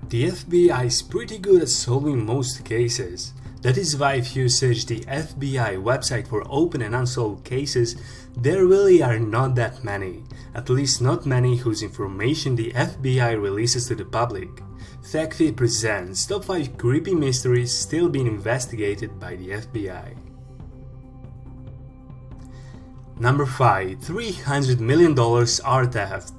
The FBI is pretty good at solving most cases. That is why if you search the FBI website for open and unsolved cases, there really are not that many, at least not many whose information the FBI releases to the public. FactFit presents Top 5 Creepy Mysteries Still Being Investigated by the FBI. Number 5. $300 million art theft.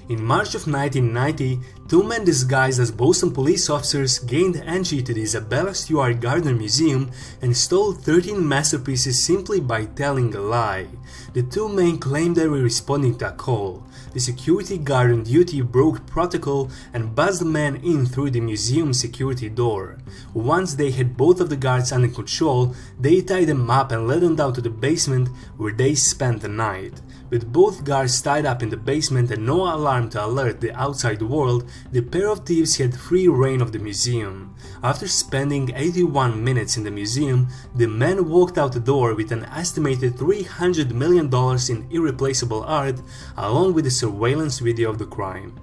In March of 1990, two men disguised as Boston police officers gained entry to the Isabella Stewart Gardner Museum and stole 13 masterpieces simply by telling a lie. The two men claimed they were responding to a call. The security guard on duty broke protocol and buzzed the men in through the museum's security door. Once they had both of the guards under control, they tied them up and led them down to the basement where they spent the night. With both guards tied up in the basement and no alarm to alert the outside world, the pair of thieves had free reign of the museum. After spending 81 minutes in the museum, the men walked out the door with an estimated $300 million in irreplaceable art, along with the surveillance video of the crime.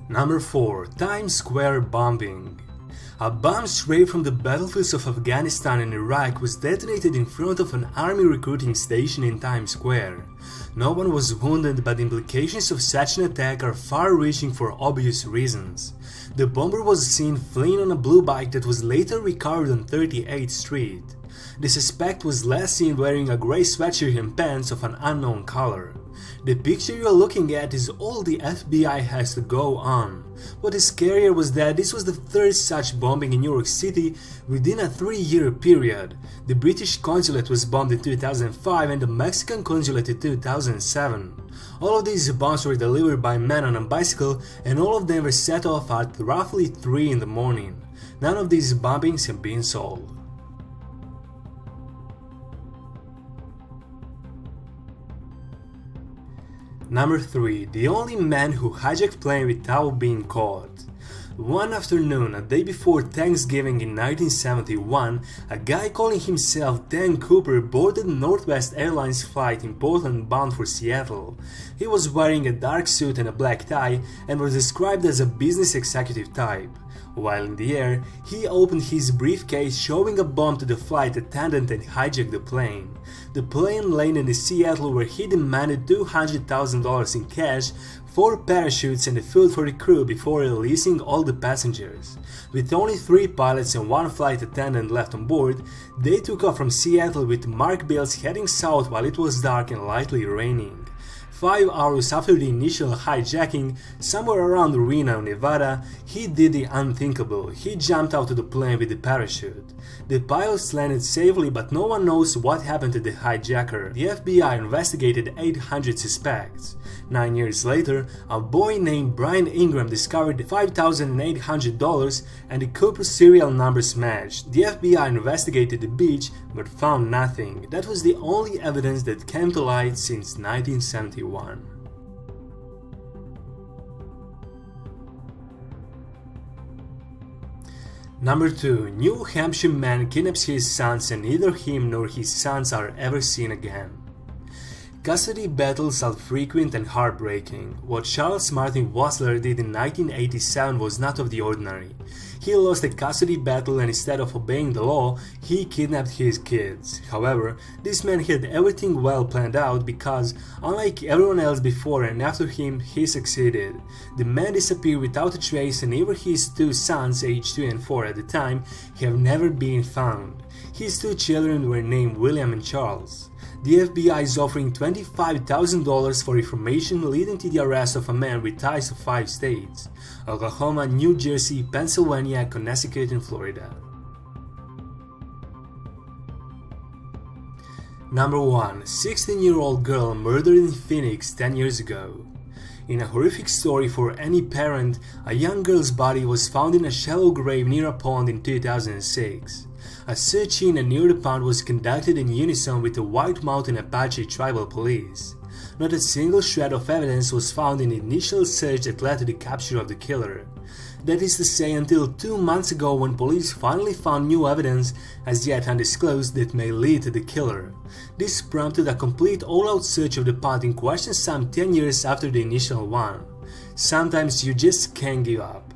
Number 4. Times Square bombing. A bomb straight from the battlefields of Afghanistan and Iraq was detonated in front of an army recruiting station in Times Square. No one was wounded, but the implications of such an attack are far-reaching for obvious reasons. The bomber was seen fleeing on a blue bike that was later recovered on 38th Street. The suspect was last seen wearing a grey sweatshirt and pants of an unknown color. The picture you're looking at is all the FBI has to go on. What is scarier was that this was the third such bombing in New York City within a 3-year period. The British consulate was bombed in 2005 and the Mexican consulate in 2007. All of these bombs were delivered by men on a bicycle and all of them were set off at roughly 3 in the morning. None of these bombings have been solved. Number 3. The only man who hijacked plane without being caught. One afternoon, a day before Thanksgiving in 1971, a guy calling himself Dan Cooper boarded Northwest Airlines flight in Portland bound for Seattle. He was wearing a dark suit and a black tie and was described as a business executive type. While in the air, he opened his briefcase showing a bomb to the flight attendant and hijacked the plane. The plane landed in Seattle where he demanded $200,000 in cash, 4 parachutes and food for the crew before releasing all the passengers. With only 3 pilots and 1 flight attendant left on board, they took off from Seattle with Mark Bills heading south while it was dark and lightly raining. 5 hours after the initial hijacking, somewhere around Reno, Nevada, he did the unthinkable. He jumped out of the plane with the parachute. The pilots landed safely, but no one knows what happened to the hijacker. The FBI investigated 800 suspects. 9 years later, a boy named Brian Ingram discovered $5,800 and the Cooper serial numbers matched. The FBI investigated the beach but found nothing. That was the only evidence that came to light since 1971. Number 2. New Hampshire man kidnaps his sons and neither him nor his sons are ever seen again. Custody battles are frequent and heartbreaking. What Charles Martin Wassler did in 1987 was not of the ordinary. He lost a custody battle and instead of obeying the law, he kidnapped his kids. However, this man had everything well planned out because, unlike everyone else before and after him, he succeeded. The man disappeared without a trace and even his 2 sons, aged 2 and 4 at the time, have never been found. His 2 children were named William and Charles. The FBI is offering $25,000 for information leading to the arrest of a man with ties to 5 states: Oklahoma, New Jersey, Pennsylvania, Connecticut, and Florida. Number 1. 16-year-old girl murdered in Phoenix 10 years ago. In a horrific story for any parent, a young girl's body was found in a shallow grave near a pond in 2006. A search in and near the pond was conducted in unison with the White Mountain Apache tribal police. Not a single shred of evidence was found in the initial search that led to the capture of the killer. That is to say, until 2 months ago when police finally found new evidence, as yet undisclosed, that may lead to the killer. This prompted a complete all-out search of the pot in question some 10 years after the initial one. Sometimes you just can't give up.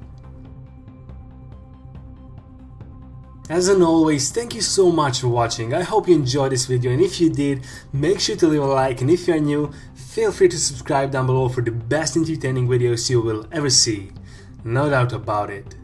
As always, thank you so much for watching. I hope you enjoyed this video, and if you did, make sure to leave a like, and if you are new, feel free to subscribe down below for the best entertaining videos you will ever see. No doubt about it.